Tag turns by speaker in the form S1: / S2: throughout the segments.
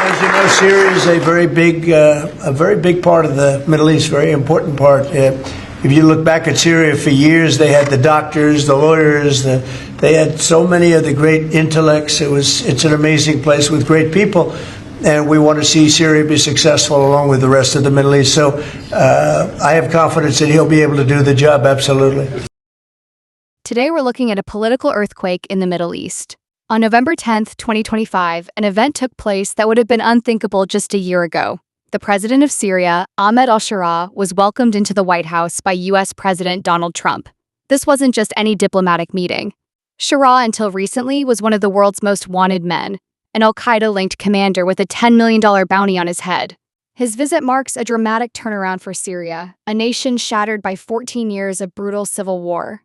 S1: As you know, Syria is a very big part of the Middle East, very important part. If you look back at Syria, for years they had the doctors, the lawyers, they had so many of the great intellects. It's an amazing place with great people, and we want to see Syria be successful along with the rest of the Middle East. So I have confidence that he'll be able to do the job, absolutely.
S2: Today we're looking at a political earthquake in the Middle East. On November 10th, 2025, an event took place that would have been unthinkable just a year ago. The president of Syria, Ahmed al-Sharaa, was welcomed into the White House by U.S. President Donald Trump. This wasn't just any diplomatic meeting. Sharaa, until recently, was one of the world's most wanted men, an al-Qaeda-linked commander with a $10 million bounty on his head. His visit marks a dramatic turnaround for Syria, a nation shattered by 14 years of brutal civil war.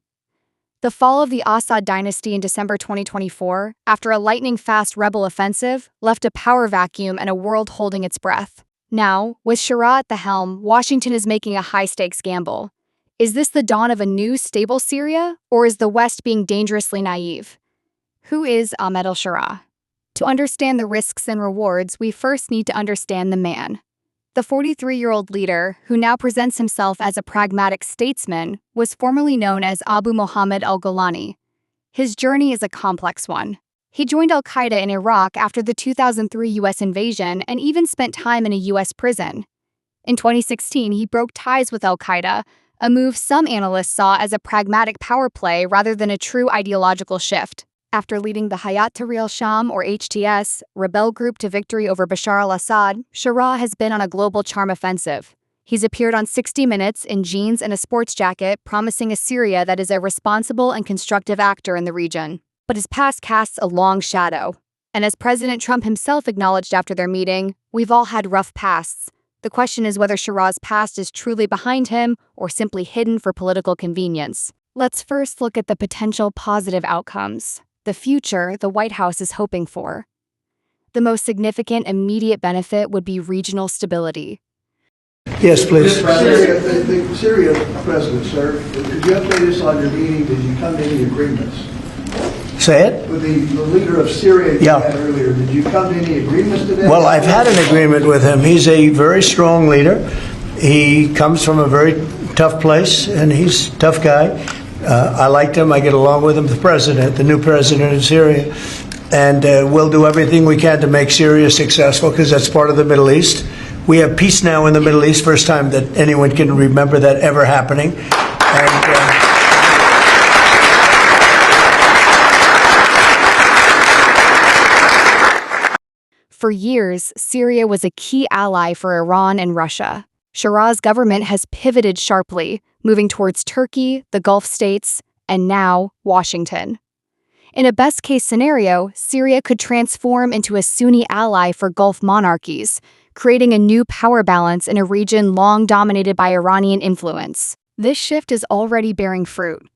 S2: The fall of the Assad dynasty in December 2024, after a lightning-fast rebel offensive, left a power vacuum and a world holding its breath. Now, with Sharaa at the helm, Washington is making a high-stakes gamble. Is this the dawn of a new, stable Syria, or is the West being dangerously naive? Who is Ahmed al-Sharaa? To understand the risks and rewards, we first need to understand the man. The 43-year-old leader, who now presents himself as a pragmatic statesman, was formerly known as Abu Mohammed al-Golani. His journey is a complex one. He joined al-Qaeda in Iraq after the 2003 U.S. invasion and even spent time in a U.S. prison. In 2016, he broke ties with al-Qaeda, a move some analysts saw as a pragmatic power play rather than a true ideological shift. After leading the Hayat Tahrir al-Sham, or HTS, rebel group to victory over Bashar al-Assad, Sharaa has been on a global charm offensive. He's appeared on 60 Minutes in jeans and a sports jacket, promising a Syria that is a responsible and constructive actor in the region. But his past casts a long shadow. And as President Trump himself acknowledged after their meeting, we've all had rough pasts. The question is whether Sharaa's past is truly behind him or simply hidden for political convenience. Let's first look at the potential positive outcomes. The future the White House is hoping for. The most significant immediate benefit would be regional stability.
S1: Yes, please.
S3: The Syria president, sir, could you update us on your meeting? Did you come to any agreements?
S1: Say it?
S3: With the leader of Syria you had earlier, did you come to any agreements today?
S1: Well, I've had an agreement with him. He's a very strong leader. He comes from a very tough place, and he's a tough guy. I liked him. I get along with him, the new president of Syria. And we'll do everything we can to make Syria successful, because that's part of the Middle East. We have peace now in the Middle East, first time that anyone can remember that ever happening.
S2: For years, Syria was a key ally for Iran and Russia. Sharaa's government has pivoted sharply, moving towards Turkey, the Gulf states, and now Washington. In a best-case scenario, Syria could transform into a Sunni ally for Gulf monarchies, creating a new power balance in a region long dominated by Iranian influence. This shift is already bearing fruit.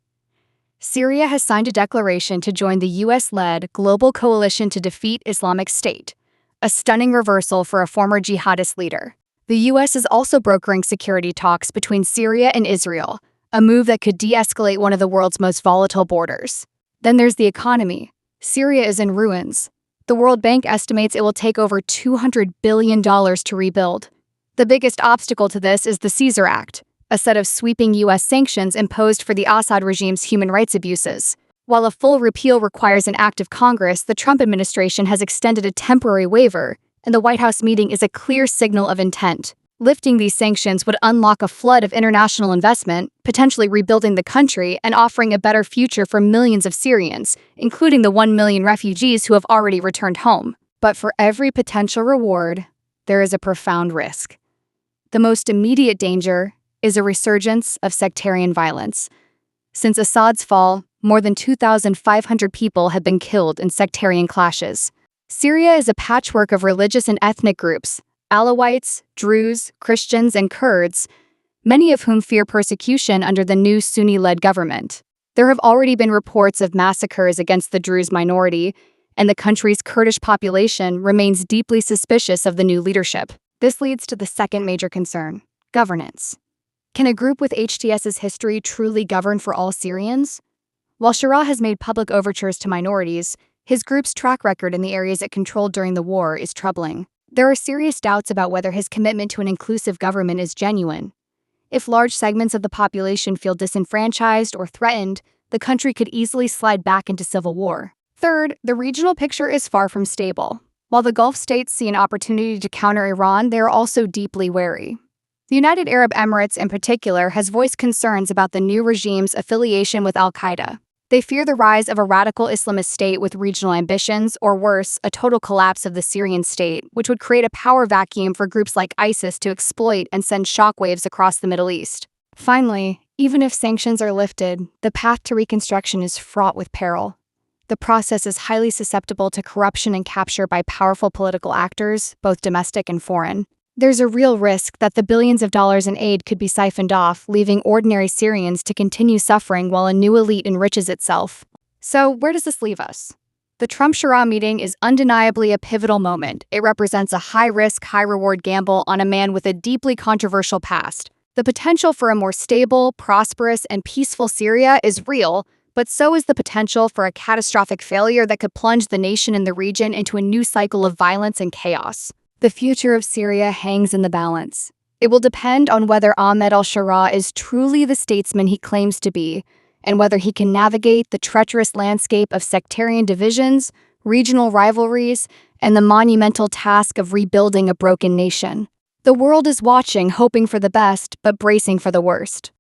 S2: Syria has signed a declaration to join the US-led Global Coalition to Defeat Islamic State, a stunning reversal for a former jihadist leader. The U.S. is also brokering security talks between Syria and Israel, a move that could de-escalate one of the world's most volatile borders. Then there's the economy. Syria is in ruins. The World Bank estimates it will take over $200 billion to rebuild. The biggest obstacle to this is the Caesar Act, a set of sweeping U.S. sanctions imposed for the Assad regime's human rights abuses. While a full repeal requires an act of Congress, the Trump administration has extended a temporary waiver, and the White House meeting is a clear signal of intent. Lifting these sanctions would unlock a flood of international investment, potentially rebuilding the country and offering a better future for millions of Syrians, including the 1 million refugees who have already returned home. But for every potential reward, there is a profound risk. The most immediate danger is a resurgence of sectarian violence. Since Assad's fall, more than 2,500 people have been killed in sectarian clashes. Syria is a patchwork of religious and ethnic groups, Alawites, Druze, Christians, and Kurds, many of whom fear persecution under the new Sunni-led government. There have already been reports of massacres against the Druze minority, and the country's Kurdish population remains deeply suspicious of the new leadership. This leads to the second major concern: governance. Can a group with HTS's history truly govern for all Syrians? While Sharaa has made public overtures to minorities, his group's track record in the areas it controlled during the war is troubling. There are serious doubts about whether his commitment to an inclusive government is genuine. If large segments of the population feel disenfranchised or threatened, the country could easily slide back into civil war. Third, the regional picture is far from stable. While the Gulf states see an opportunity to counter Iran, they are also deeply wary. The United Arab Emirates, in particular, has voiced concerns about the new regime's affiliation with al-Qaeda. They fear the rise of a radical Islamist state with regional ambitions, or worse, a total collapse of the Syrian state, which would create a power vacuum for groups like ISIS to exploit and send shockwaves across the Middle East. Finally, even if sanctions are lifted, the path to reconstruction is fraught with peril. The process is highly susceptible to corruption and capture by powerful political actors, both domestic and foreign. There's a real risk that the billions of dollars in aid could be siphoned off, leaving ordinary Syrians to continue suffering while a new elite enriches itself. So, where does this leave us? The Trump-Shura meeting is undeniably a pivotal moment. It represents a high-risk, high-reward gamble on a man with a deeply controversial past. The potential for a more stable, prosperous, and peaceful Syria is real, but so is the potential for a catastrophic failure that could plunge the nation and the region into a new cycle of violence and chaos. The future of Syria hangs in the balance. It will depend on whether Ahmed al-Shara is truly the statesman he claims to be, and whether he can navigate the treacherous landscape of sectarian divisions, regional rivalries, and the monumental task of rebuilding a broken nation. The world is watching, hoping for the best, but bracing for the worst.